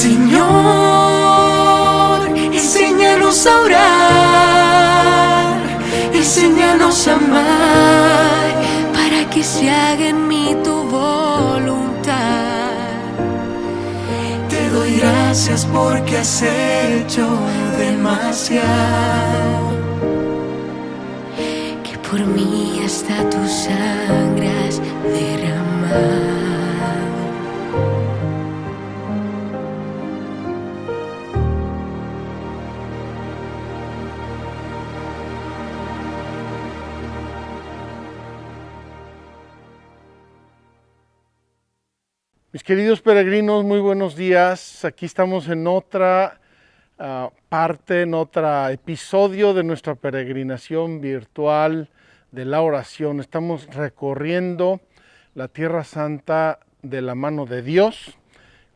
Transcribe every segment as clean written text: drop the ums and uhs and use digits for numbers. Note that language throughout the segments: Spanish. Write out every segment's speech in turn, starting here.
Señor, enséñanos a orar, enséñanos a amar, para que se haga en mí tu voluntad. Te doy gracias porque has hecho demasiado, que por mí hasta tu sangre has derramado. Mis queridos peregrinos, muy buenos días. Aquí estamos en otra parte, en otro episodio de nuestra peregrinación virtual de la oración. Estamos recorriendo la Tierra Santa de la mano de Dios,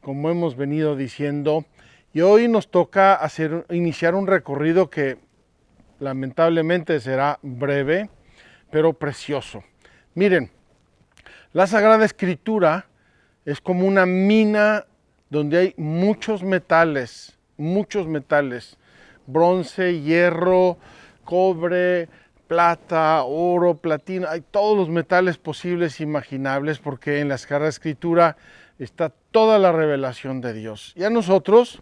como hemos venido diciendo. Y hoy nos toca iniciar un recorrido que lamentablemente será breve, pero precioso. Miren, la Sagrada Escritura es como una mina donde hay muchos metales, bronce, hierro, cobre, plata, oro, platino, hay todos los metales posibles e imaginables, porque en la Sagrada Escritura está toda la revelación de Dios. Y a nosotros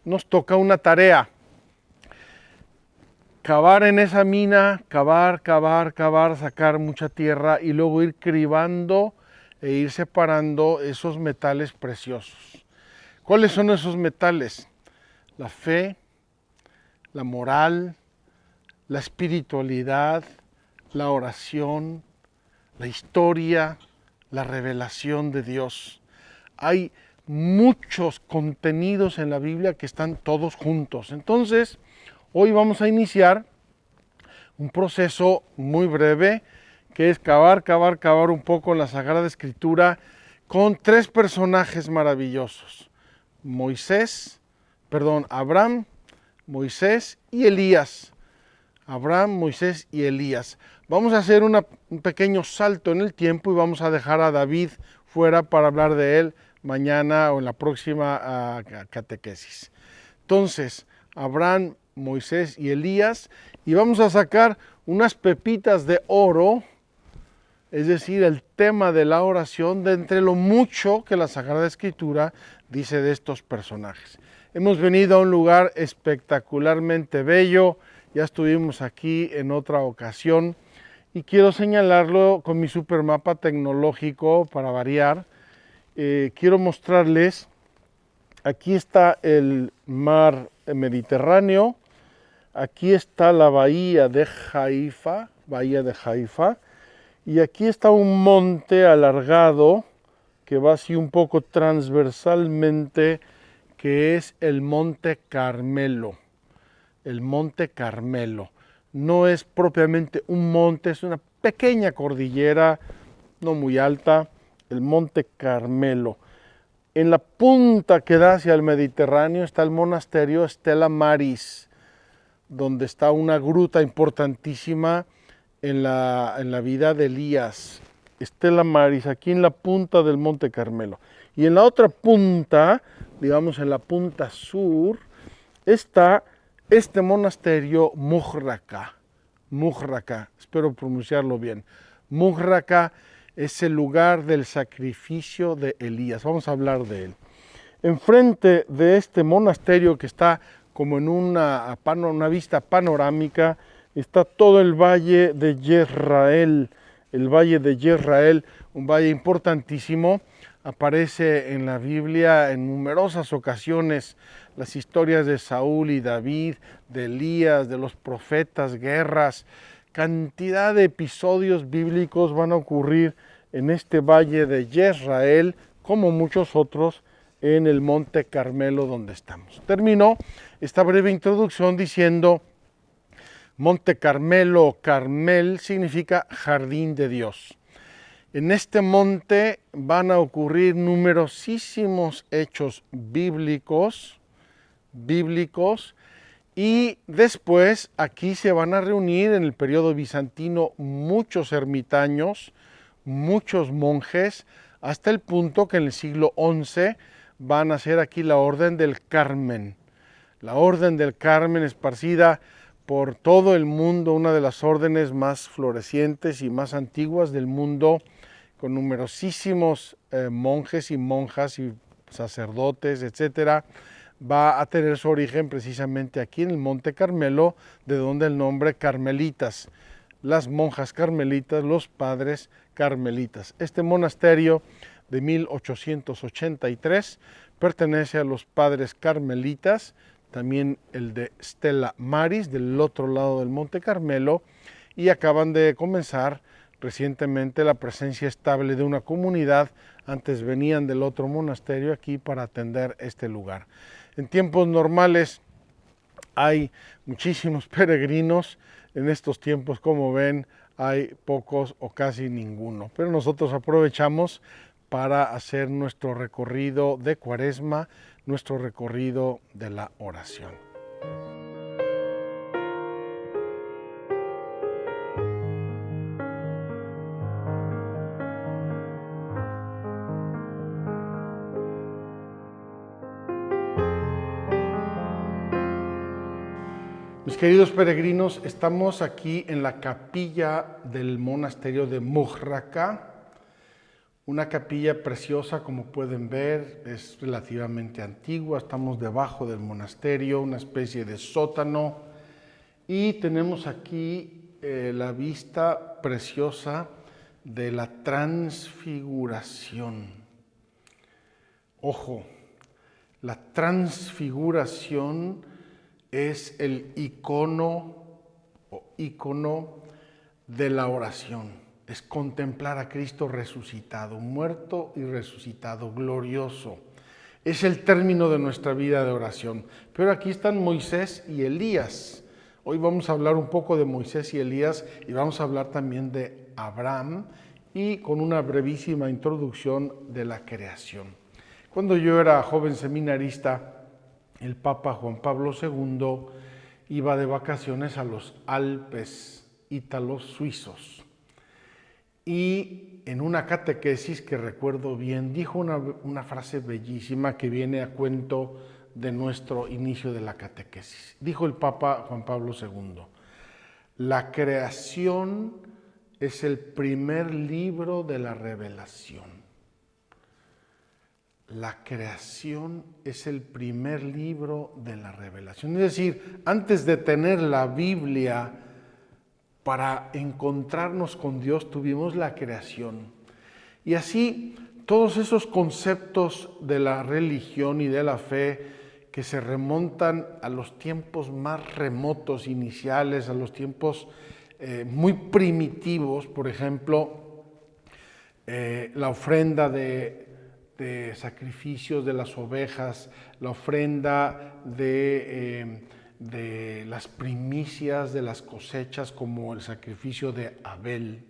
nos toca una tarea: cavar en esa mina, cavar, sacar mucha tierra y luego ir cribando e ir separando esos metales preciosos. ¿Cuáles son esos metales? La fe, la moral, la espiritualidad, la oración, la historia, la revelación de Dios. Hay muchos contenidos en la Biblia que están todos juntos. Entonces, hoy vamos a iniciar un proceso muy breve, que es cavar un poco en la Sagrada Escritura con tres personajes maravillosos: Abraham, Moisés y Elías. Abraham, Moisés y Elías. Vamos a hacer un pequeño salto en el tiempo y vamos a dejar a David fuera para hablar de él mañana o en la próxima catequesis. Entonces, Abraham, Moisés y Elías, y vamos a sacar unas pepitas de oro, es decir, el tema de la oración, de entre lo mucho que la Sagrada Escritura dice de estos personajes. Hemos venido a un lugar espectacularmente bello, ya estuvimos aquí en otra ocasión, y quiero señalarlo con mi supermapa tecnológico para variar. Quiero mostrarles, aquí está el mar Mediterráneo, aquí está la bahía de Haifa, y aquí está un monte alargado que va así un poco transversalmente, que es el Monte Carmelo. El Monte Carmelo no es propiamente un monte, es una pequeña cordillera, no muy alta, el Monte Carmelo. En la punta que da hacia el Mediterráneo está el monasterio Stella Maris, donde está una gruta importantísima en la vida de Elías. Stella Maris, aquí en la punta del Monte Carmelo. Y en la otra punta, digamos en la punta sur, está este monasterio Muhraka, espero pronunciarlo bien. Muhraka es el lugar del sacrificio de Elías. Vamos a hablar de él. Enfrente de este monasterio, que está como en una vista panorámica, está todo el valle de Jezreel. El valle de Jezreel, un valle importantísimo. Aparece en la Biblia en numerosas ocasiones las historias de Saúl y David, de Elías, de los profetas, guerras. Cantidad de episodios bíblicos van a ocurrir en este valle de Jezreel, como muchos otros en el Monte Carmelo donde estamos. Termino esta breve introducción diciendo: Monte Carmelo, Carmel significa jardín de Dios. En este monte van a ocurrir numerosísimos hechos bíblicos, y después aquí se van a reunir en el periodo bizantino muchos ermitaños, muchos monjes, hasta el punto que en el siglo XI va a nacer aquí la Orden del Carmen. La Orden del Carmen, esparcida por todo el mundo, una de las órdenes más florecientes y más antiguas del mundo, con numerosísimos monjes y monjas y sacerdotes, etcétera, va a tener su origen precisamente aquí en el Monte Carmelo, de donde el nombre Carmelitas, las monjas carmelitas, los padres carmelitas. Este monasterio de 1883 pertenece a los padres carmelitas, también el de Stella Maris, del otro lado del Monte Carmelo, y acaban de comenzar recientemente la presencia estable de una comunidad. Antes venían del otro monasterio aquí para atender este lugar. En tiempos normales hay muchísimos peregrinos. En estos tiempos, como ven, hay pocos o casi ninguno. Pero nosotros aprovechamos para hacer nuestro recorrido de Cuaresma, nuestro recorrido de la oración. Mis queridos peregrinos, estamos aquí en la capilla del monasterio de Muxraca, una capilla preciosa, como pueden ver, es relativamente antigua. Estamos debajo del monasterio, una especie de sótano, y tenemos aquí la vista preciosa de la transfiguración. Ojo, la transfiguración es el icono de la oración. Es contemplar a Cristo resucitado, muerto y resucitado, glorioso. Es el término de nuestra vida de oración. Pero aquí están Moisés y Elías. Hoy vamos a hablar un poco de Moisés y Elías y vamos a hablar también de Abraham y con una brevísima introducción de la creación. Cuando yo era joven seminarista, el Papa Juan Pablo II iba de vacaciones a los Alpes ítalos suizos. Y en una catequesis que recuerdo bien, dijo una frase bellísima que viene a cuento de nuestro inicio de la catequesis. Dijo el Papa Juan Pablo II: la creación es el primer libro de la revelación. La creación es el primer libro de la revelación. Es decir, antes de tener la Biblia, para encontrarnos con Dios tuvimos la creación. Y así todos esos conceptos de la religión y de la fe que se remontan a los tiempos más remotos, iniciales, a los tiempos muy primitivos, por ejemplo, la ofrenda de sacrificios de las ovejas, la ofrenda de las primicias de las cosechas, como el sacrificio de Abel,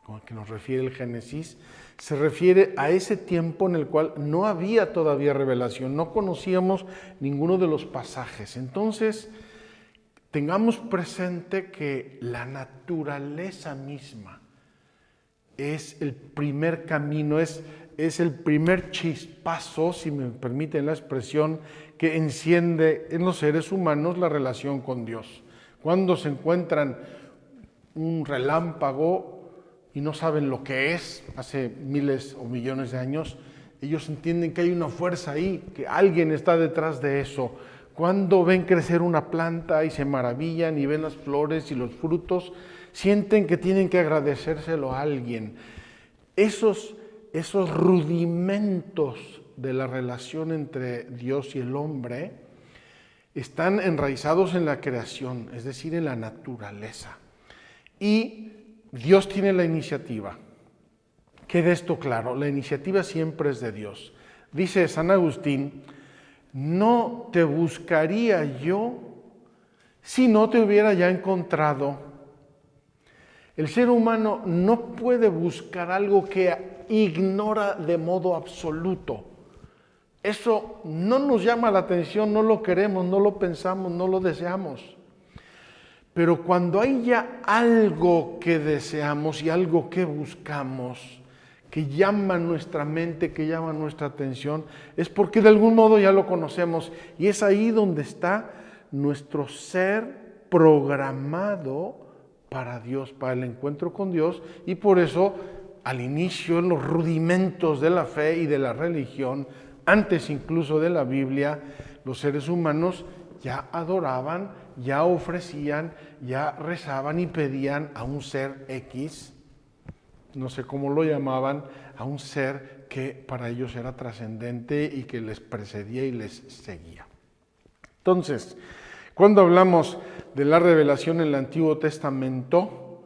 con el que nos refiere el Génesis, se refiere a ese tiempo en el cual no había todavía revelación, no conocíamos ninguno de los pasajes. Entonces, tengamos presente que la naturaleza misma es el primer camino, es el primer chispazo, si me permiten la expresión, que enciende en los seres humanos la relación con Dios. Cuando se encuentran un relámpago y no saben lo que es, hace miles o millones de años, ellos entienden que hay una fuerza ahí, que alguien está detrás de eso. Cuando ven crecer una planta y se maravillan y ven las flores y los frutos, sienten que tienen que agradecérselo a alguien. Esos rudimentos de la relación entre Dios y el hombre están enraizados en la creación, es decir, en la naturaleza. Y Dios tiene la iniciativa. Quede esto claro, la iniciativa siempre es de Dios. Dice San Agustín: no te buscaría yo si no te hubiera ya encontrado. El ser humano no puede buscar algo que ignora de modo absoluto. Eso no nos llama la atención, no lo queremos, no lo pensamos, no lo deseamos. Pero cuando hay ya algo que deseamos y algo que buscamos, que llama nuestra mente, que llama nuestra atención, es porque de algún modo ya lo conocemos y es ahí donde está nuestro ser programado para Dios, para el encuentro con Dios, y por eso al inicio, en los rudimentos de la fe y de la religión, antes incluso de la Biblia, los seres humanos ya adoraban, ya ofrecían, ya rezaban y pedían a un ser X, no sé cómo lo llamaban, a un ser que para ellos era trascendente y que les precedía y les seguía. Entonces, cuando hablamos de la revelación en el Antiguo Testamento,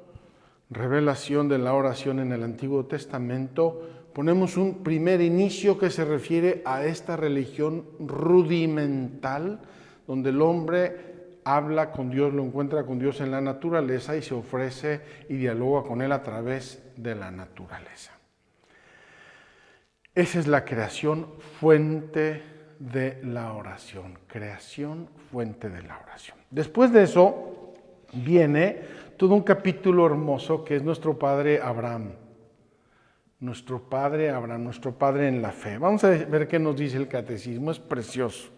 revelación de la oración en el Antiguo Testamento, ponemos un primer inicio que se refiere a esta religión rudimental, donde el hombre habla con Dios, lo encuentra con Dios en la naturaleza y se ofrece y dialoga con Él a través de la naturaleza. Esa es la creación fuente de la oración, creación fuente de la oración. Después de eso viene todo un capítulo hermoso que es nuestro padre Abraham. Nuestro padre Abraham, nuestro padre en la fe. Vamos a ver qué nos dice el catecismo, es precioso.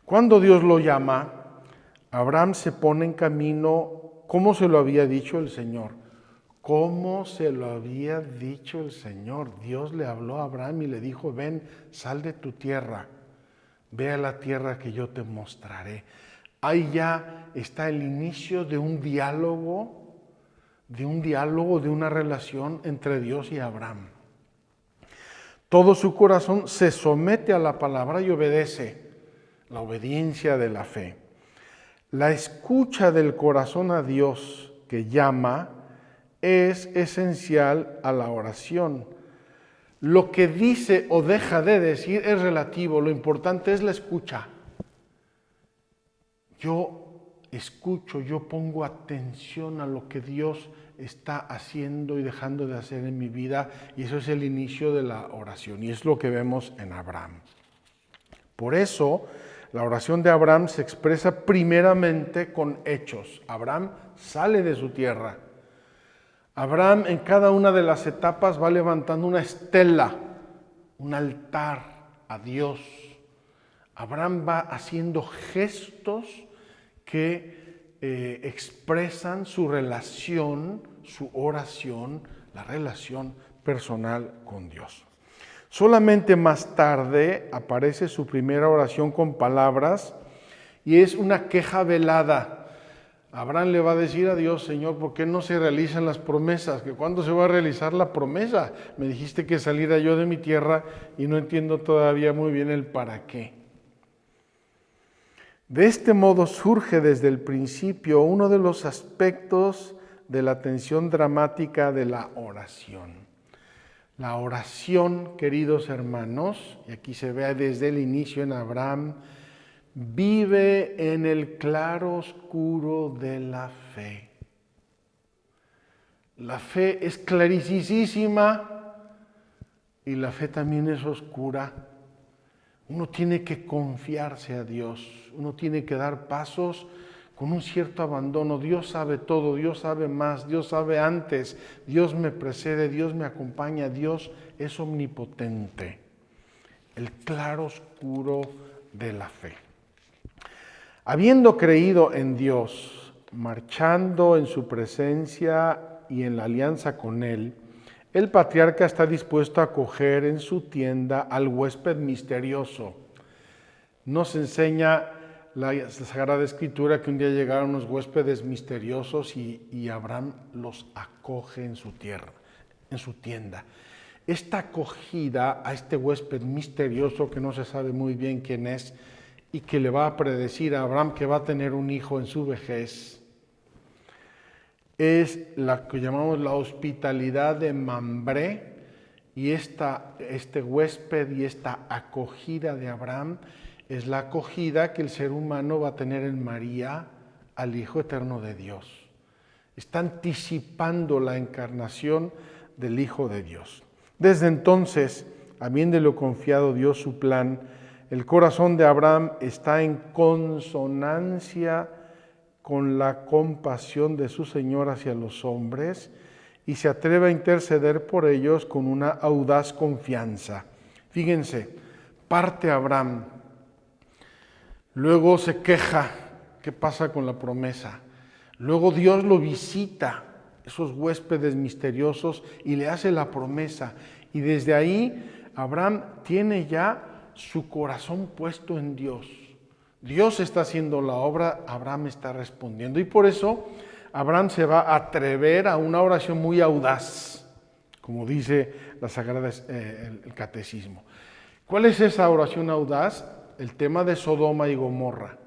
Cuando Dios lo llama, Abraham se pone en camino, como se lo había dicho el Señor. ¿Cómo se lo había dicho el Señor? Dios le habló a Abraham y le dijo, ven, sal de tu tierra, ve a la tierra que yo te mostraré. Ahí ya está el inicio de un diálogo, de una relación entre Dios y Abraham. Todo su corazón se somete a la palabra y obedece, la obediencia de la fe. La escucha del corazón a Dios que llama es esencial a la oración. Lo que dice o deja de decir es relativo, lo importante es la escucha. Yo escucho, yo pongo atención a lo que Dios está haciendo y dejando de hacer en mi vida, y eso es el inicio de la oración, y es lo que vemos en Abraham. Por eso, la oración de Abraham se expresa primeramente con hechos. Abraham sale de su tierra. Abraham en cada una de las etapas va levantando una estela, un altar a Dios. Abraham va haciendo gestos que expresan su relación, su oración, la relación personal con Dios. Solamente más tarde aparece su primera oración con palabras y es una queja velada. Abraham le va a decir a Dios, Señor, ¿por qué no se realizan las promesas? ¿Que cuándo se va a realizar la promesa? Me dijiste que saliera yo de mi tierra y no entiendo todavía muy bien el para qué. De este modo surge desde el principio uno de los aspectos de la tensión dramática de la oración. La oración, queridos hermanos, y aquí se ve desde el inicio en Abraham, vive en el claro oscuro de la fe. La fe es clarísima y la fe también es oscura. Uno tiene que confiarse a Dios, uno tiene que dar pasos con un cierto abandono. Dios sabe todo, Dios sabe más, Dios sabe antes, Dios me precede, Dios me acompaña, Dios es omnipotente. El claro oscuro de la fe. Habiendo creído en Dios, marchando en su presencia y en la alianza con Él, el patriarca está dispuesto a acoger en su tienda al huésped misterioso. Nos enseña la Sagrada Escritura que un día llegaron unos huéspedes misteriosos y Abraham los acoge en su tierra, en su tienda. Esta acogida a este huésped misterioso que no se sabe muy bien quién es y que le va a predecir a Abraham que va a tener un hijo en su vejez, es la que llamamos la hospitalidad de Mambré, y este huésped y esta acogida de Abraham es la acogida que el ser humano va a tener en María al Hijo Eterno de Dios. Está anticipando la encarnación del Hijo de Dios. Desde entonces, habiéndole confiado Dios su plan, el corazón de Abraham está en consonancia con la compasión de su Señor hacia los hombres y se atreve a interceder por ellos con una audaz confianza. Fíjense, parte Abraham, luego se queja, ¿qué pasa con la promesa? Luego Dios lo visita, esos huéspedes misteriosos, y le hace la promesa. Y desde ahí Abraham tiene ya su corazón puesto en Dios. Dios está haciendo la obra, Abraham está respondiendo. Y por eso Abraham se va a atrever a una oración muy audaz, como dice la Sagrada, el Catecismo. ¿Cuál es esa oración audaz? El tema de Sodoma y Gomorra.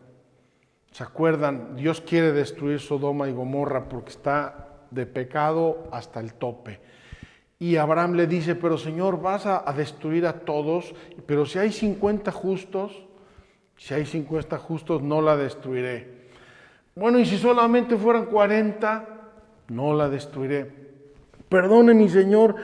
¿Se acuerdan? Dios quiere destruir Sodoma y Gomorra porque está de pecado hasta el tope. Y Abraham le dice, pero Señor, vas a destruir a todos, pero si hay 50 justos, no la destruiré. Bueno, y si solamente fueran 40, no la destruiré. Perdone mi Señor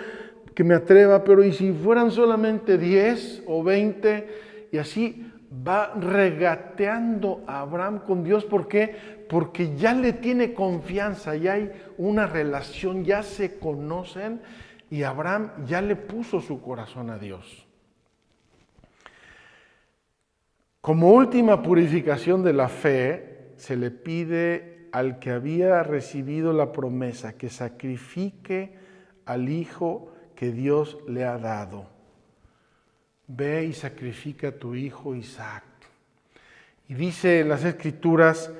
que me atreva, pero y si fueran solamente 10 o 20, y así va regateando a Abraham con Dios. ¿Por qué? Porque ya le tiene confianza, ya hay una relación, ya se conocen y Abraham ya le puso su corazón a Dios. Como última purificación de la fe, se le pide al que había recibido la promesa que sacrifique al hijo que Dios le ha dado. Ve y sacrifica a tu hijo Isaac. Y dice en las Escrituras,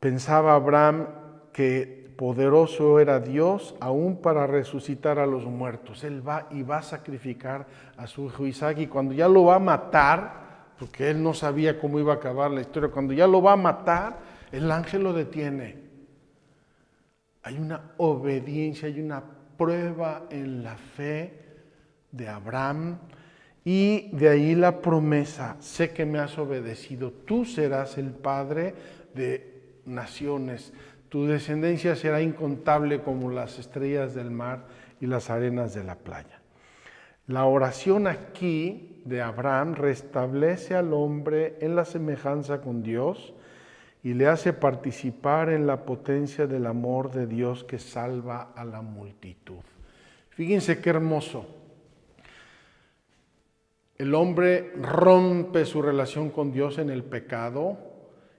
pensaba Abraham que poderoso era Dios aún para resucitar a los muertos. Él va y va a sacrificar a su hijo Isaac, y cuando ya lo va a matar, porque él no sabía cómo iba a acabar la historia, cuando ya lo va a matar, el ángel lo detiene. Hay una obediencia, hay una prueba en la fe de Abraham. Y de ahí la promesa, sé que me has obedecido, tú serás el padre de naciones, tu descendencia será incontable como las estrellas del mar y las arenas de la playa. La oración aquí de Abraham restablece al hombre en la semejanza con Dios y le hace participar en la potencia del amor de Dios que salva a la multitud. Fíjense qué hermoso. El hombre rompe su relación con Dios en el pecado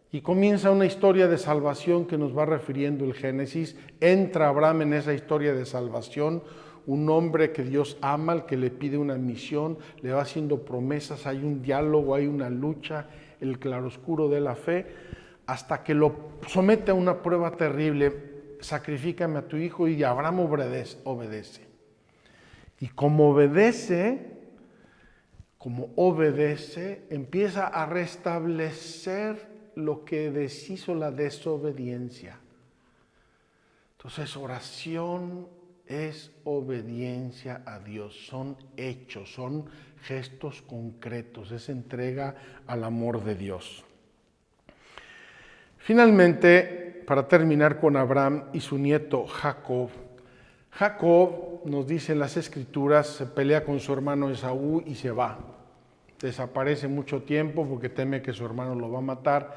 y comienza una historia de salvación que nos va refiriendo el Génesis. Entra Abraham en esa historia de salvación, un hombre que Dios ama, al que le pide una misión, le va haciendo promesas, hay un diálogo, hay una lucha, el claroscuro de la fe, hasta que lo somete a una prueba terrible. Sacrifícame a tu hijo, y Abraham obedece. Y como obedece, empieza a restablecer lo que deshizo la desobediencia. Entonces, oración es obediencia a Dios, son hechos, son gestos concretos, es entrega al amor de Dios. Finalmente, para terminar con Abraham y su nieto Jacob. Jacob, nos dicen las Escrituras, se pelea con su hermano Esaú y se va. Desaparece mucho tiempo porque teme que su hermano lo va a matar.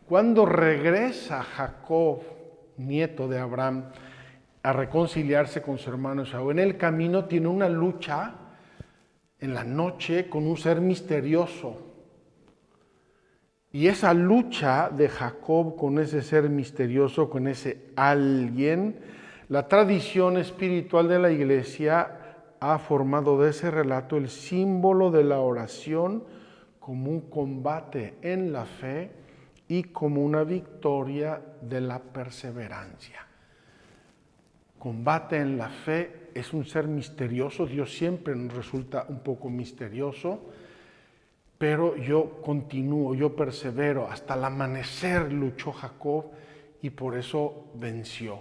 Cuando regresa Jacob, nieto de Abraham, a reconciliarse con su hermano Esaú, en el camino tiene una lucha en la noche con un ser misterioso. Y esa lucha de Jacob con ese ser misterioso, con ese alguien, la tradición espiritual de la Iglesia ha formado de ese relato el símbolo de la oración como un combate en la fe y como una victoria de la perseverancia. Combate en la fe es un ser misterioso, Dios siempre nos resulta un poco misterioso, pero yo continúo, yo persevero. Hasta el amanecer luchó Jacob y por eso venció.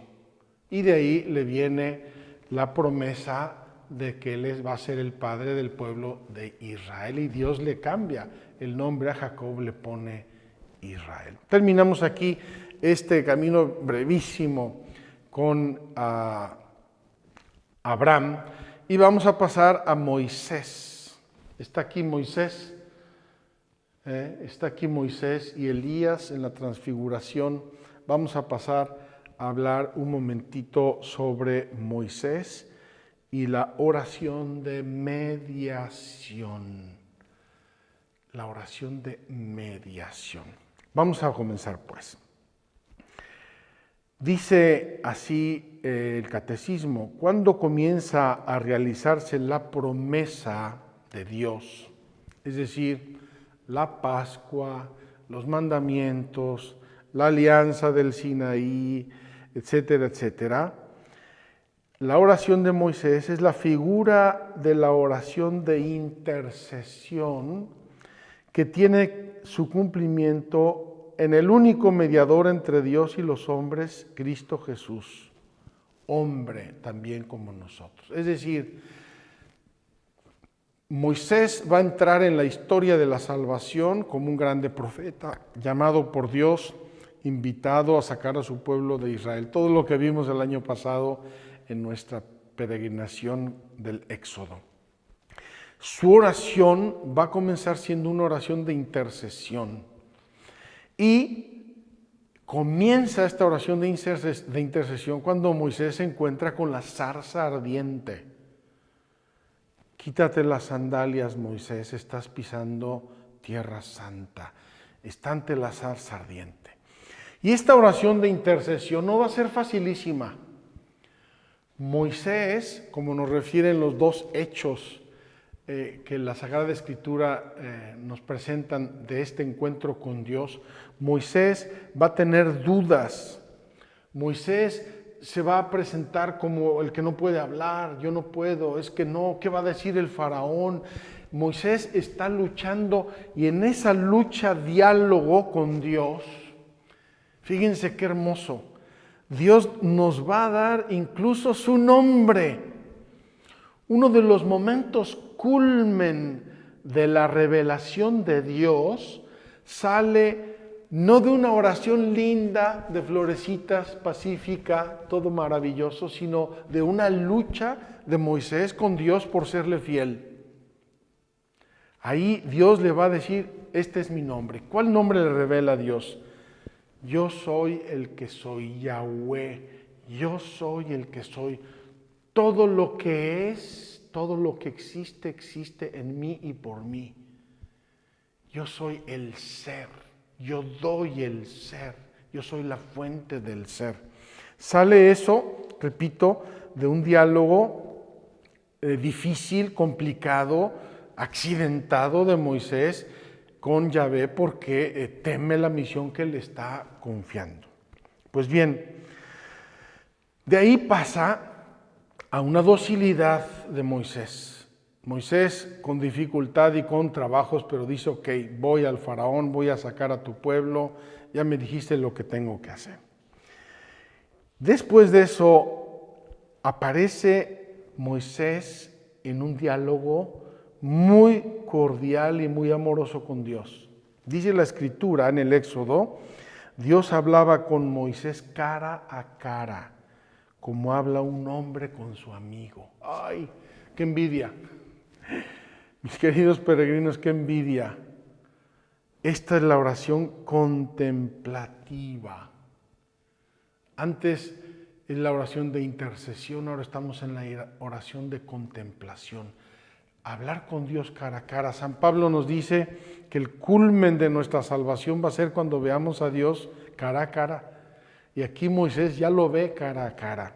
Y de ahí le viene la promesa de que él va a ser el padre del pueblo de Israel, y Dios le cambia el nombre a Jacob, le pone Israel. Terminamos aquí este camino brevísimo con Abraham y vamos a pasar a Moisés. Está aquí Moisés y Elías en la transfiguración. Vamos a pasar a hablar un momentito sobre Moisés y la oración de mediación. La oración de mediación. Vamos a comenzar pues. Dice así el catecismo: ¿cuándo comienza a realizarse la promesa de Dios? Es decir, la Pascua, los mandamientos, la alianza del Sinaí, etcétera, etcétera. La oración de Moisés es la figura de la oración de intercesión que tiene su cumplimiento en el único mediador entre Dios y los hombres, Cristo Jesús, hombre también como nosotros. Es decir, Moisés va a entrar en la historia de la salvación como un grande profeta, llamado por Dios, invitado a sacar a su pueblo de Israel. Todo lo que vimos el año pasado en nuestra peregrinación del Éxodo. Su oración va a comenzar siendo una oración de intercesión. Y comienza esta oración de intercesión cuando Moisés se encuentra con la zarza ardiente. Quítate las sandalias, Moisés, estás pisando tierra santa. Está ante la zarza ardiente. Y esta oración de intercesión no va a ser facilísima. Moisés, como nos refieren los dos hechos que la Sagrada Escritura nos presentan de este encuentro con Dios, Moisés va a tener dudas. Moisés se va a presentar como el que no puede hablar, yo no puedo, es que no, ¿qué va a decir el faraón? Moisés está luchando y en esa lucha, diálogo con Dios, fíjense qué hermoso, Dios nos va a dar incluso su nombre. Uno de los momentos culmen de la revelación de Dios sale no de una oración linda, de florecitas, pacífica, todo maravilloso, sino de una lucha de Moisés con Dios por serle fiel. Ahí Dios le va a decir, este es mi nombre. ¿Cuál nombre le revela a Dios? Yo soy el que soy, Yahweh. Yo soy el que soy. Todo lo que es, todo lo que existe, existe en mí y por mí. Yo soy el ser. Yo doy el ser. Yo soy la fuente del ser. Sale eso, repito, de un diálogo difícil, complicado, accidentado de Moisés con Yahvé porque teme la misión que le está confiando. Pues bien, de ahí pasa a una docilidad de Moisés. Moisés con dificultad y con trabajos, pero dice, ok, voy al faraón, voy a sacar a tu pueblo, ya me dijiste lo que tengo que hacer. Después de eso, aparece Moisés en un diálogo muy cordial y muy amoroso con Dios. Dice la Escritura en el Éxodo, Dios hablaba con Moisés cara a cara, como habla un hombre con su amigo. ¡Ay, qué envidia! Mis queridos peregrinos, qué envidia. Esta es la oración contemplativa. Antes es la oración de intercesión, ahora estamos en la oración de contemplación. Hablar con Dios cara a cara. San Pablo nos dice que el culmen de nuestra salvación va a ser cuando veamos a Dios cara a cara. Y aquí Moisés ya lo ve cara a cara.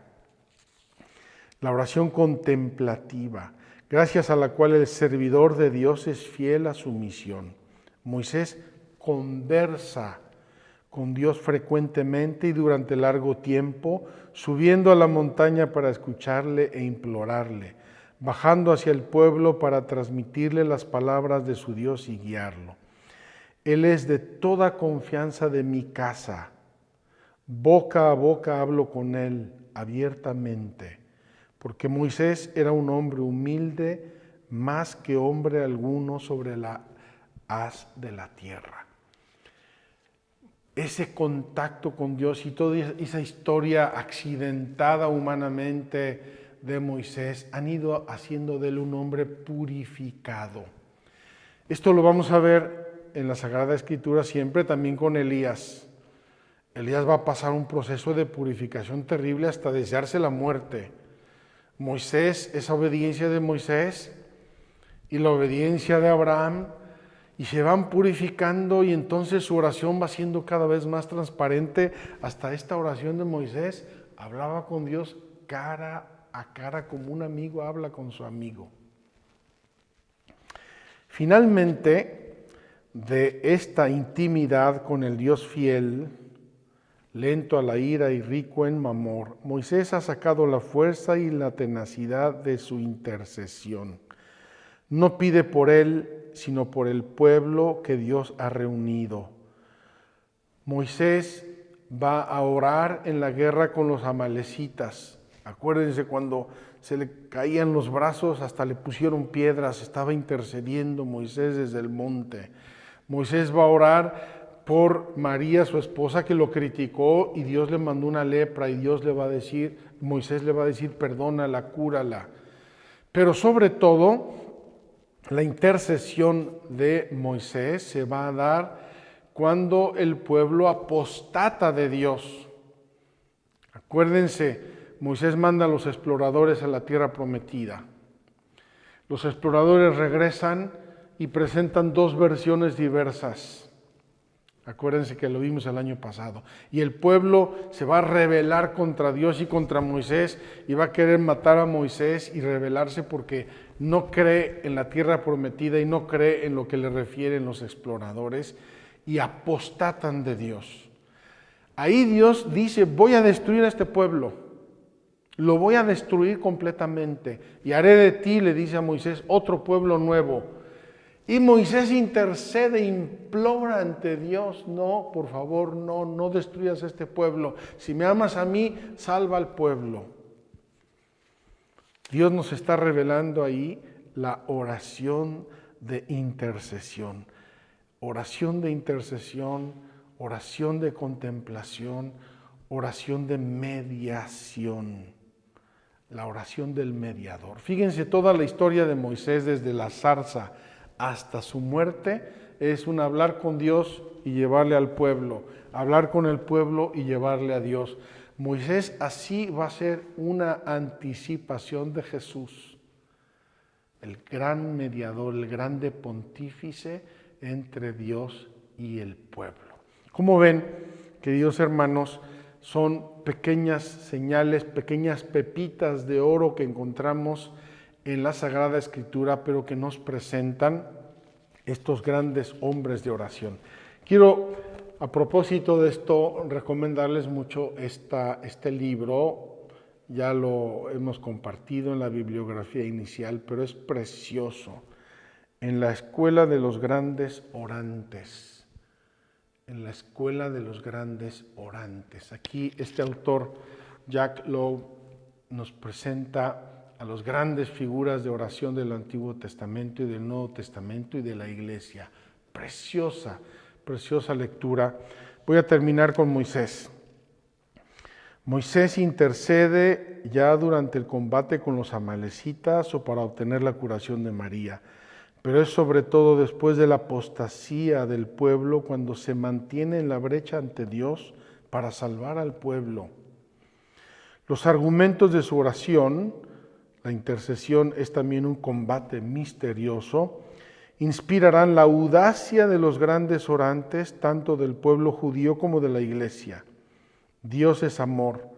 La oración contemplativa, gracias a la cual el servidor de Dios es fiel a su misión. Moisés conversa con Dios frecuentemente y durante largo tiempo, subiendo a la montaña para escucharle e implorarle, bajando hacia el pueblo para transmitirle las palabras de su Dios y guiarlo. Él es de toda confianza de mi casa. Boca a boca hablo con él abiertamente, porque Moisés era un hombre humilde, más que hombre alguno sobre la haz de la tierra. Ese contacto con Dios y toda esa historia accidentada humanamente de Moisés han ido haciendo de él un hombre purificado. Esto lo vamos a ver en la Sagrada Escritura siempre, también con Elías. Elías va a pasar un proceso de purificación terrible hasta desearse la muerte. Moisés, esa obediencia de Moisés y la obediencia de Abraham, y se van purificando, y entonces su oración va siendo cada vez más transparente. Hasta esta oración de Moisés hablaba con Dios cara a cara, como un amigo habla con su amigo. Finalmente, de esta intimidad con el Dios fiel, lento a la ira y rico en amor, Moisés ha sacado la fuerza y la tenacidad de su intercesión. No pide por él, sino por el pueblo que Dios ha reunido. Moisés va a orar en la guerra con los amalecitas. Acuérdense cuando se le caían los brazos, hasta le pusieron piedras, estaba intercediendo Moisés desde el monte. Moisés va a orar por María, su esposa, que lo criticó, y Dios le mandó una lepra, y Moisés le va a decir, perdónala, cúrala. Pero sobre todo, la intercesión de Moisés se va a dar cuando el pueblo apostata de Dios. Acuérdense, Moisés manda a los exploradores a la tierra prometida. Los exploradores regresan y presentan dos versiones diversas. Acuérdense que lo vimos el año pasado. Y el pueblo se va a rebelar contra Dios y contra Moisés, y va a querer matar a Moisés y rebelarse porque no cree en la tierra prometida y no cree en lo que le refieren los exploradores, y apostatan de Dios. Ahí Dios dice, voy a destruir a este pueblo, lo voy a destruir completamente, y haré de ti, le dice a Moisés, otro pueblo nuevo. Y Moisés intercede, implora ante Dios, no, por favor, no destruyas este pueblo. Si me amas a mí, salva al pueblo. Dios nos está revelando ahí la oración de intercesión. Oración de intercesión, oración de contemplación, oración de mediación. La oración del mediador. Fíjense, toda la historia de Moisés desde la zarza hasta su muerte es un hablar con Dios y llevarle al pueblo, hablar con el pueblo y llevarle a Dios. Moisés así va a ser una anticipación de Jesús, el gran mediador, el grande pontífice entre Dios y el pueblo. Como ven, queridos hermanos, son pequeñas señales, pequeñas pepitas de oro que encontramos en la Sagrada Escritura, pero que nos presentan estos grandes hombres de oración. Quiero, a propósito de esto, recomendarles mucho este libro. Ya lo hemos compartido en la bibliografía inicial, pero es precioso. En la Escuela de los Grandes Orantes. En la Escuela de los Grandes Orantes. Aquí este autor, Jack Lowe, nos presenta a las grandes figuras de oración del Antiguo Testamento y del Nuevo Testamento y de la Iglesia. Preciosa, preciosa lectura. Voy a terminar con Moisés. Moisés intercede ya durante el combate con los amalecitas o para obtener la curación de María, pero es sobre todo después de la apostasía del pueblo cuando se mantiene en la brecha ante Dios para salvar al pueblo. Los argumentos de su oración, la intercesión es también un combate misterioso, inspirarán la audacia de los grandes orantes, tanto del pueblo judío como de la Iglesia. Dios es amor,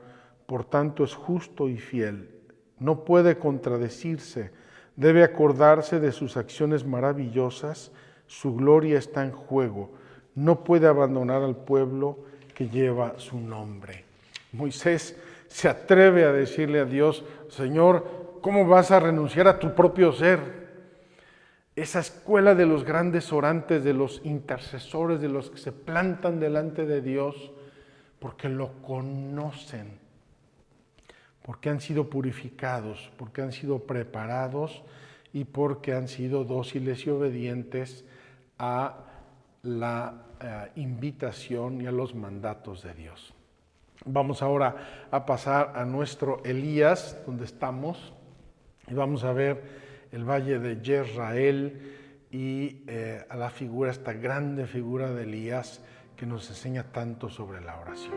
por tanto es justo y fiel. No puede contradecirse, debe acordarse de sus acciones maravillosas, su gloria está en juego. No puede abandonar al pueblo que lleva su nombre. Moisés se atreve a decirle a Dios, Señor, ¿cómo vas a renunciar a tu propio ser? Esa escuela de los grandes orantes, de los intercesores, de los que se plantan delante de Dios, porque lo conocen, porque han sido purificados, porque han sido preparados y porque han sido dóciles y obedientes a la invitación y a los mandatos de Dios. Vamos ahora a pasar a nuestro Elías, donde estamos, y vamos a ver el valle de Jezreel y a la figura, esta grande figura de Elías, que nos enseña tanto sobre la oración.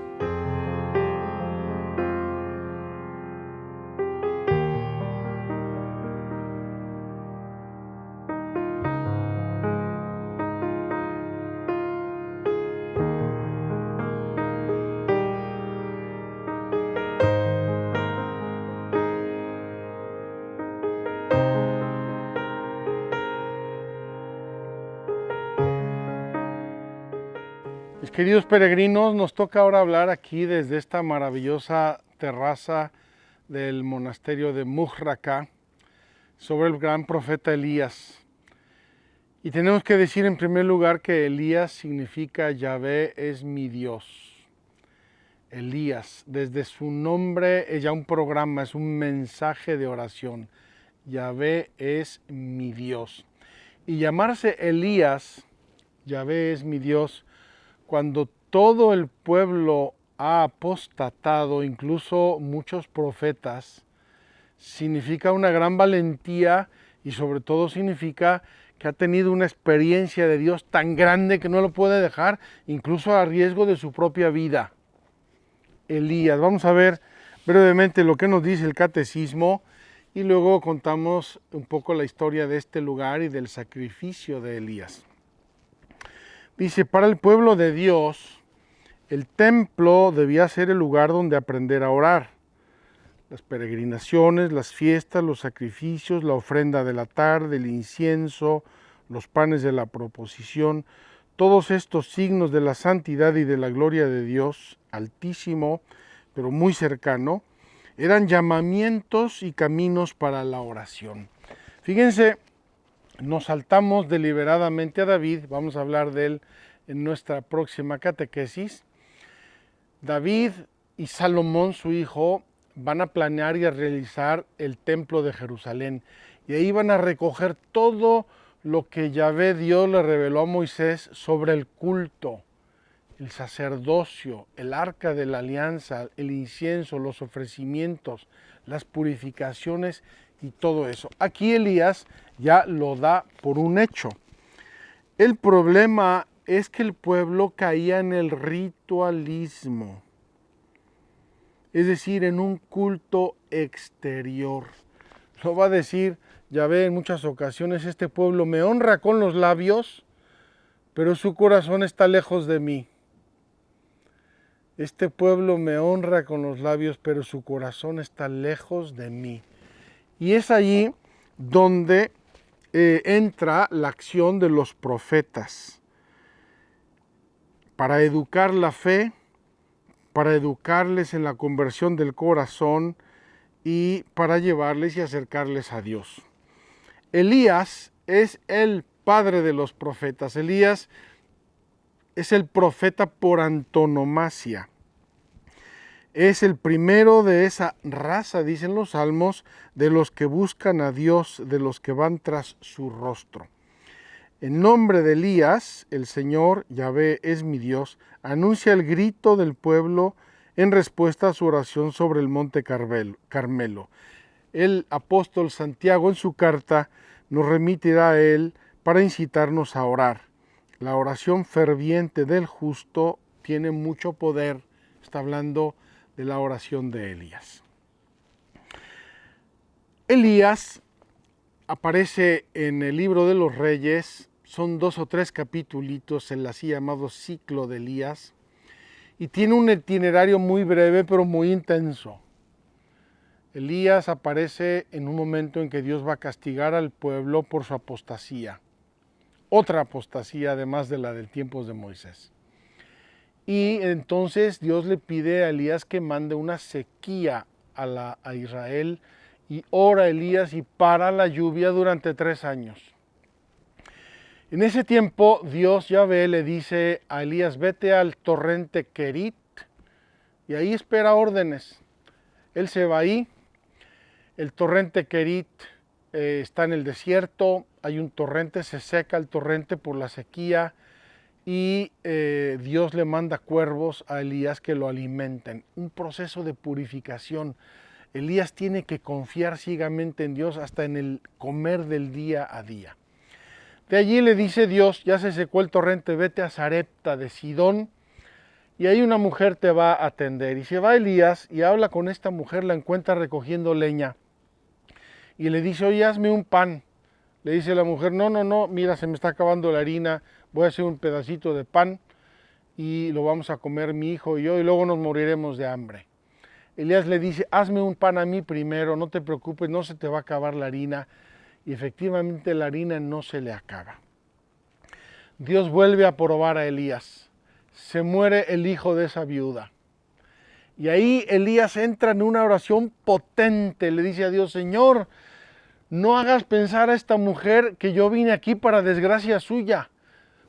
Mis queridos peregrinos, nos toca ahora hablar aquí desde esta maravillosa terraza del monasterio de Mujraka sobre el gran profeta Elías. Y tenemos que decir en primer lugar que Elías significa Yahvé es mi Dios. Elías, desde su nombre es ya un programa, es un mensaje de oración. Yahvé es mi Dios. Y llamarse Elías, Yahvé es mi Dios, cuando todo el pueblo ha apostatado, incluso muchos profetas, significa una gran valentía y sobre todo significa que ha tenido una experiencia de Dios tan grande que no lo puede dejar, incluso a riesgo de su propia vida. Elías, vamos a ver brevemente lo que nos dice el catecismo y luego contamos un poco la historia de este lugar y del sacrificio de Elías. Dice, para el pueblo de Dios, el templo debía ser el lugar donde aprender a orar. Las peregrinaciones, las fiestas, los sacrificios, la ofrenda de la tarde, el incienso, los panes de la proposición, todos estos signos de la santidad y de la gloria de Dios, altísimo, pero muy cercano, eran llamamientos y caminos para la oración. Fíjense, nos saltamos deliberadamente a David, vamos a hablar de él en nuestra próxima catequesis. David y Salomón, su hijo, van a planear y a realizar el templo de Jerusalén. Y ahí van a recoger todo lo que Yahvé Dios le reveló a Moisés sobre el culto, el sacerdocio, el arca de la alianza, el incienso, los ofrecimientos, las purificaciones y todo eso. Aquí Elías ya lo da por un hecho. El problema es que el pueblo caía en el ritualismo, es decir, en un culto exterior. Lo va a decir Yahvé en muchas ocasiones, este pueblo me honra con los labios, pero su corazón está lejos de mí. Este pueblo me honra con los labios, pero su corazón está lejos de mí. Y es allí donde entra la acción de los profetas para educar la fe, para educarles en la conversión del corazón y para llevarles y acercarles a Dios. Elías es el padre de los profetas. Elías es el profeta por antonomasia. Es el primero de esa raza, dicen los salmos, de los que buscan a Dios, de los que van tras su rostro. En nombre de Elías, el Señor, Yahvé es mi Dios, anuncia el grito del pueblo en respuesta a su oración sobre el monte Carmelo. El apóstol Santiago en su carta nos remitirá a él para incitarnos a orar. La oración ferviente del justo tiene mucho poder. Está hablando de la oración de Elías. Elías aparece en el libro de los Reyes, son 2 o 3 capítulos, el así llamado ciclo de Elías, y tiene un itinerario muy breve pero muy intenso. Elías aparece en un momento en que Dios va a castigar al pueblo por su apostasía, otra apostasía además de la del tiempos de Moisés. Y entonces Dios le pide a Elías que mande una sequía a Israel y ora Elías y para la lluvia durante 3 años. En ese tiempo Dios Yahvé le dice a Elías, vete al torrente Kerit y ahí espera órdenes. Él se va ahí, el torrente Kerit está en el desierto, hay un torrente, se seca el torrente por la sequía y Dios le manda cuervos a Elías que lo alimenten. Un proceso de purificación. Elías tiene que confiar ciegamente en Dios hasta en el comer del día a día. De allí le dice Dios, ya se secó el torrente, vete a Sarepta de Sidón, y ahí una mujer te va a atender. Y se va Elías y habla con esta mujer, la encuentra recogiendo leña. Y le dice, oye, hazme un pan. Le dice la mujer, no, mira, se me está acabando la harina, voy a hacer un pedacito de pan y lo vamos a comer mi hijo y yo, y luego nos moriremos de hambre. Elías le dice, hazme un pan a mí primero, no te preocupes, no se te va a acabar la harina. Y efectivamente la harina no se le acaba. Dios vuelve a probar a Elías. Se muere el hijo de esa viuda. Y ahí Elías entra en una oración potente. Le dice a Dios, Señor, no hagas pensar a esta mujer que yo vine aquí para desgracia suya.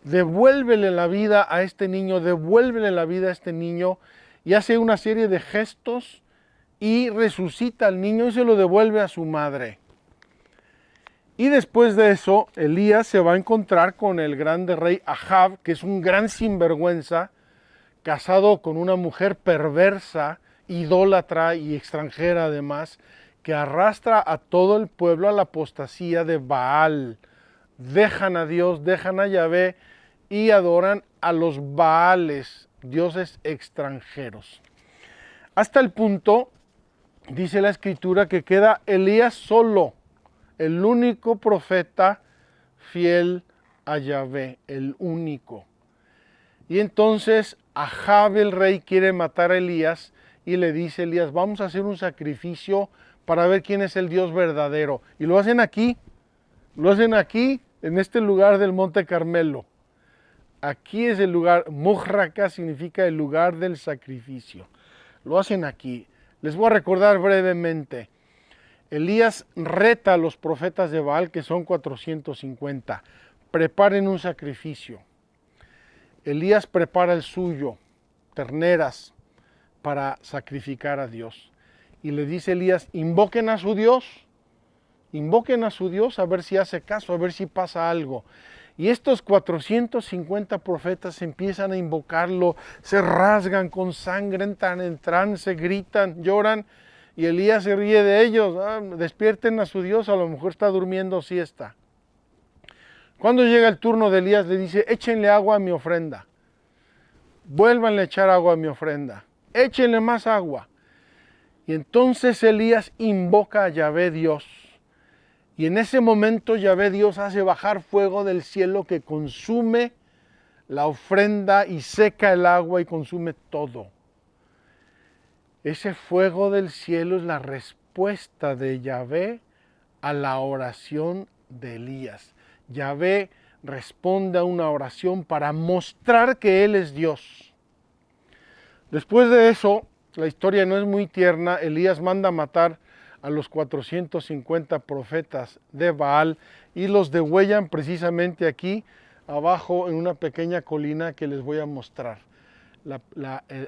Devuélvele la vida a este niño, devuélvele la vida a este niño. Y hace una serie de gestos y resucita al niño y se lo devuelve a su madre. Y después de eso, Elías se va a encontrar con el grande rey Ahab, que es un gran sinvergüenza, casado con una mujer perversa, idólatra y extranjera además, que arrastra a todo el pueblo a la apostasía de Baal. Dejan a Dios, dejan a Yahvé y adoran a los Baales, dioses extranjeros. Hasta el punto, dice la Escritura, que queda Elías solo, el único profeta fiel a Yahvé, el único. Y entonces Ahab el rey quiere matar a Elías y le dice a Elías, vamos a hacer un sacrificio para ver quién es el Dios verdadero. Y lo hacen aquí, en este lugar del Monte Carmelo. Aquí es el lugar, Mujraca significa el lugar del sacrificio. Lo hacen aquí. Les voy a recordar brevemente. Elías reta a los profetas de Baal, que son 450. Preparen un sacrificio. Elías prepara el suyo, terneras, para sacrificar a Dios. Y le dice Elías, invoquen a su Dios a ver si hace caso, a ver si pasa algo. Y estos 450 profetas empiezan a invocarlo, se rasgan con sangre, entran en trance, gritan, lloran. Y Elías se ríe de ellos, despierten a su Dios, a lo mejor está durmiendo siesta. Cuando llega el turno de Elías le dice, échenle agua a mi ofrenda, vuélvanle a echar agua a mi ofrenda, échenle más agua. Y entonces Elías invoca a Yahvé Dios. Y en ese momento Yahvé Dios hace bajar fuego del cielo que consume la ofrenda y seca el agua y consume todo. Ese fuego del cielo es la respuesta de Yahvé a la oración de Elías. Yahvé responde a una oración para mostrar que Él es Dios. Después de eso, la historia no es muy tierna. Elías manda matar a los 450 profetas de Baal y los degüellan precisamente aquí abajo en una pequeña colina que les voy a mostrar.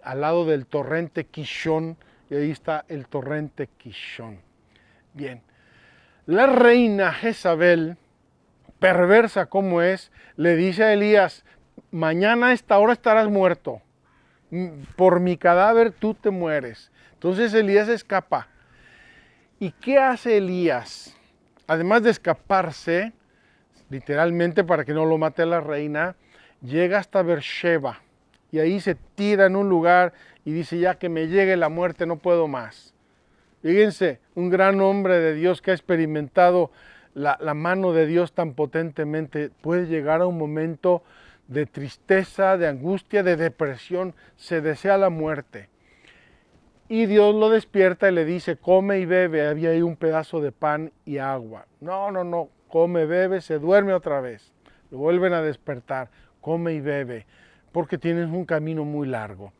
Al lado del torrente Kishón, y ahí está el torrente Kishón. Bien, la reina Jezabel, perversa como es, le dice a Elías, mañana a esta hora estarás muerto, por mi cadáver tú te mueres. Entonces Elías escapa. ¿Y qué hace Elías? Además de escaparse, literalmente para que no lo mate la reina, llega hasta Beersheba. Y ahí se tira en un lugar y dice, ya que me llegue la muerte no puedo más. Fíjense, un gran hombre de Dios que ha experimentado la mano de Dios tan potentemente, puede llegar a un momento de tristeza, de angustia, de depresión, se desea la muerte. Y Dios lo despierta y le dice, come y bebe, había ahí un pedazo de pan y agua. No, come, bebe, se duerme otra vez. Lo vuelven a despertar, come y bebe, porque tienes un camino muy largo.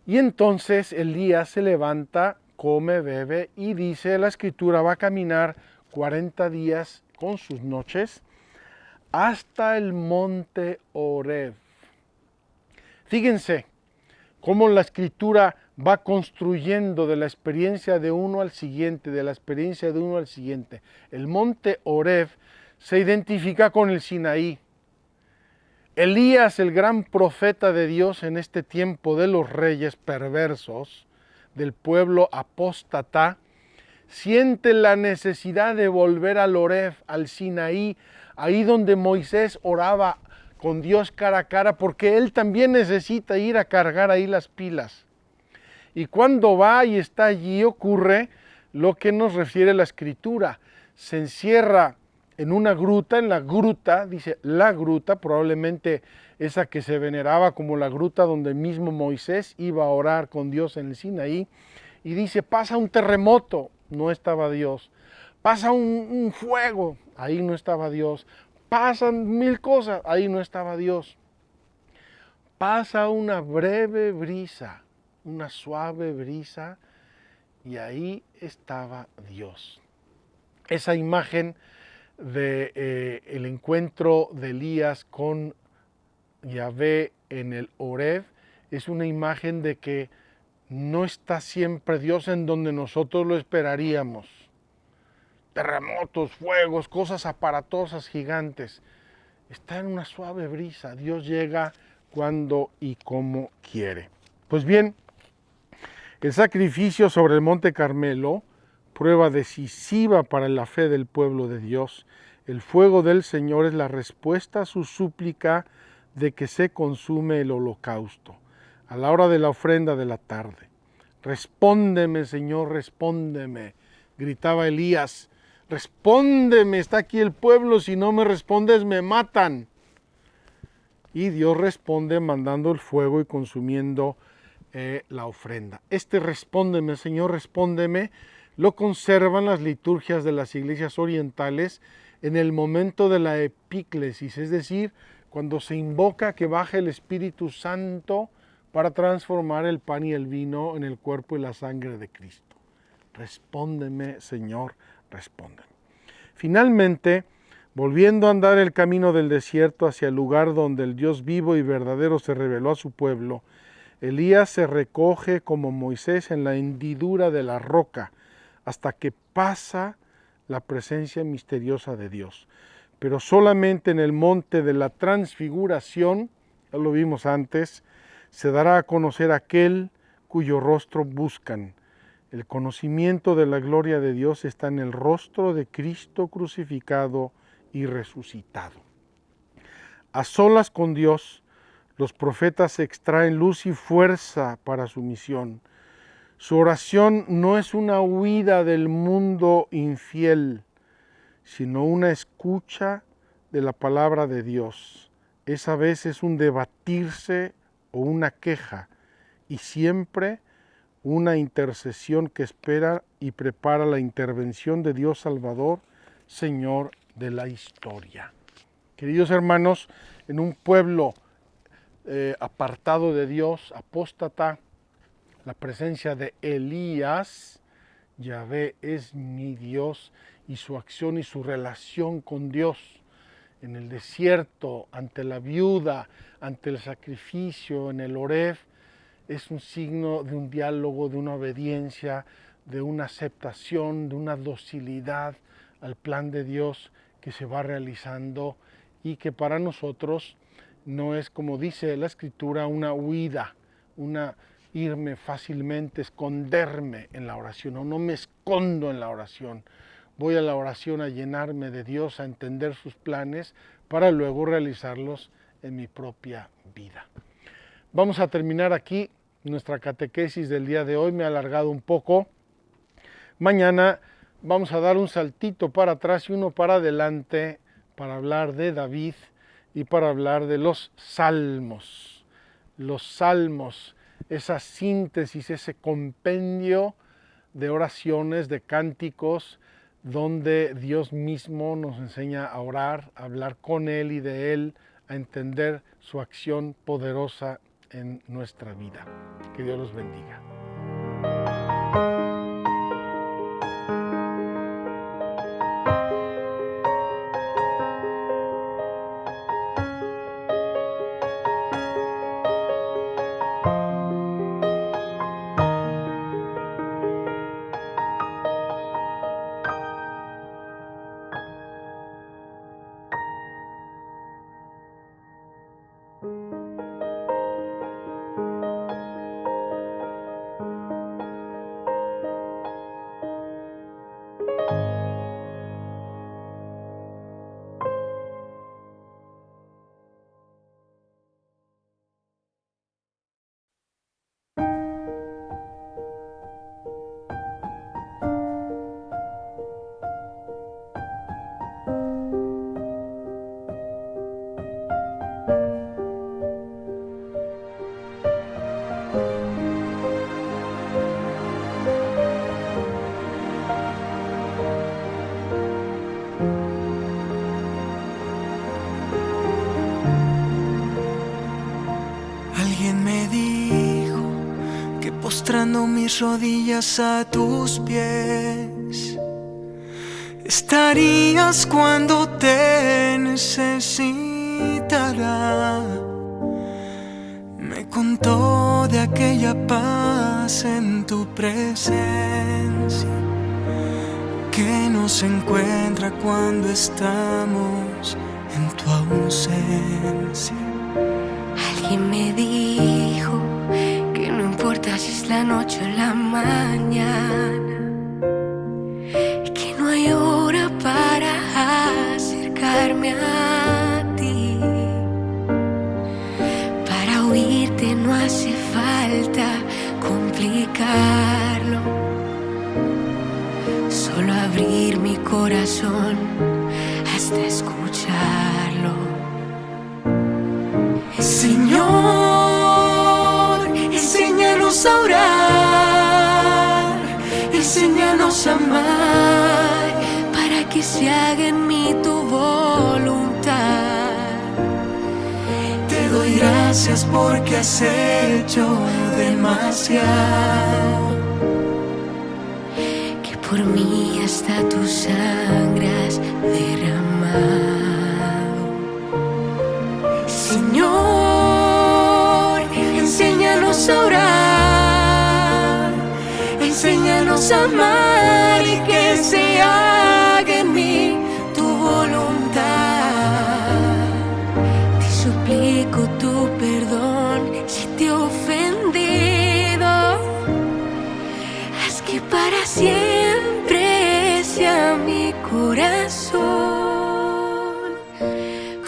Y entonces Elías se levanta, come, bebe y dice la Escritura, va a caminar 40 días con sus noches hasta el monte Horeb. Fíjense cómo la Escritura va construyendo de la experiencia de uno al siguiente, El monte Horeb se identifica con el Sinaí. Elías, el gran profeta de Dios en este tiempo de los reyes perversos, del pueblo apóstata, siente la necesidad de volver al Horeb, al Sinaí, ahí donde Moisés oraba con Dios cara a cara, porque él también necesita ir a cargar ahí las pilas. Y cuando va y está allí ocurre lo que nos refiere la Escritura. Se encierra en una gruta, en la gruta, dice la gruta, probablemente esa que se veneraba como la gruta donde mismo Moisés iba a orar con Dios en el Sinaí, y dice, pasa un terremoto, no estaba Dios, pasa un fuego, ahí no estaba Dios, pasan mil cosas, ahí no estaba Dios, pasa una breve brisa, una suave brisa, y ahí estaba Dios. Esa imagen de el encuentro de Elías con Yahvé en el Horeb es una imagen de que no está siempre Dios en donde nosotros lo esperaríamos. Terremotos, fuegos, cosas aparatosas, gigantes. Está en una suave brisa. Dios llega cuando y como quiere. Pues bien, el sacrificio sobre el Monte Carmelo, prueba decisiva para la fe del pueblo de Dios. El fuego del Señor es la respuesta a su súplica de que se consume el holocausto, a la hora de la ofrenda de la tarde. Respóndeme, Señor, respóndeme, gritaba Elías. Respóndeme, está aquí el pueblo, si no me respondes me matan. Y Dios responde mandando el fuego y consumiendo la ofrenda. Este respóndeme, Señor, respóndeme, lo conservan las liturgias de las iglesias orientales en el momento de la epíclesis, es decir, cuando se invoca que baje el Espíritu Santo para transformar el pan y el vino en el cuerpo y la sangre de Cristo. Respóndeme, Señor, respóndeme. Finalmente, volviendo a andar el camino del desierto hacia el lugar donde el Dios vivo y verdadero se reveló a su pueblo, Elías se recoge como Moisés en la hendidura de la roca hasta que pasa la presencia misteriosa de Dios. Pero solamente en el monte de la transfiguración, ya lo vimos antes, se dará a conocer aquel cuyo rostro buscan. El conocimiento de la gloria de Dios está en el rostro de Cristo crucificado y resucitado. A solas con Dios, los profetas extraen luz y fuerza para su misión. Su oración no es una huida del mundo infiel, sino una escucha de la palabra de Dios. Esa vez es un debatirse o una queja, y siempre una intercesión que espera y prepara la intervención de Dios Salvador, Señor de la historia. Queridos hermanos, en un pueblo apartado de Dios, apóstata, la presencia de Elías, Yahvé es mi Dios, y su acción y su relación con Dios en el desierto, ante la viuda, ante el sacrificio, en el Horeb, es un signo de un diálogo, de una obediencia, de una aceptación, de una docilidad al plan de Dios que se va realizando y que para nosotros no es, como dice la Escritura, una huida, una irme fácilmente, esconderme en la oración. No me escondo en la oración. Voy a la oración a llenarme de Dios, a entender sus planes para luego realizarlos en mi propia vida. Vamos a terminar aquí nuestra catequesis del día de hoy. Me he alargado un poco. Mañana vamos a dar un saltito para atrás y uno para adelante para hablar de David y para hablar de los salmos. Los salmos, esa síntesis, ese compendio de oraciones, de cánticos, donde Dios mismo nos enseña a orar, a hablar con Él y de Él, a entender su acción poderosa en nuestra vida. Que Dios los bendiga. Doblando mis rodillas a tus pies, estarías cuando te necesitará. Me contó de aquella paz en tu presencia que nos encuentra cuando estamos en tu ausencia. Alguien me dijo que no importa si es la noche o la mañana, que no hay hora para acercarme a ti. Para oírte no hace falta complicarlo, solo abrir mi corazón hasta escucharlo. Señor, enséñanos a orar, enséñanos a amar, Para que se haga en mí tu voluntad. te doy gracias porque has hecho demasiado. Que por mí hasta tu sangre has derramado. Señor, enséñanos a orar, enséñanos a amar y que se haga en mí tu voluntad. Te suplico tu perdón si te he ofendido. Haz que para siempre sea mi corazón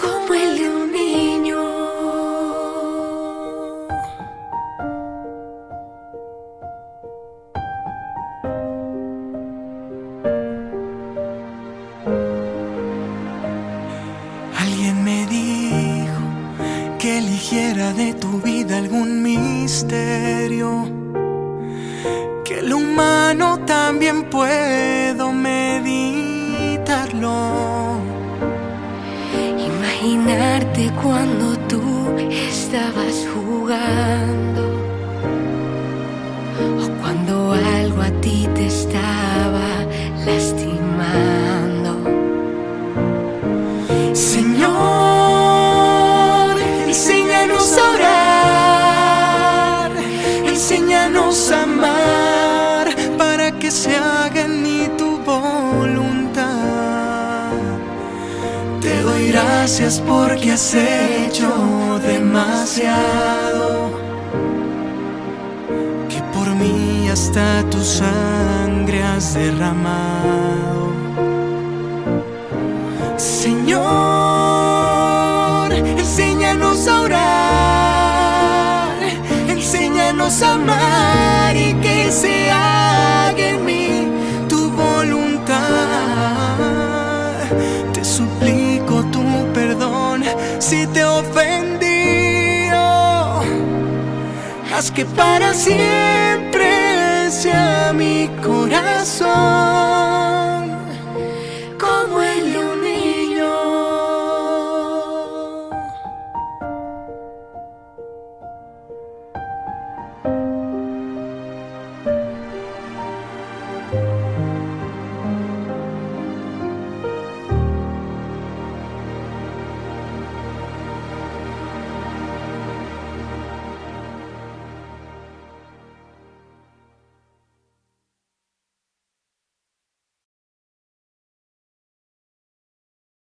como el de un niño. Alguien me dijo que eligiera de tu vida algún misterio, que lo humano también puedo meditarlo. Imaginarte cuando tú estabas jugando, o cuando algo a ti te estaba lastimando. Señor, enséñanos a orar, enséñanos a amar, para que se haga en mí tu voluntad. Te doy gracias porque has hecho demasiado, que por mí hasta tu sangre has derramado. Señor, enséñanos a orar, enséñanos a amar y que se haga en mí tu voluntad. Te suplico tu perdón si te he ofendido. Haz que para siempre sea mi corazón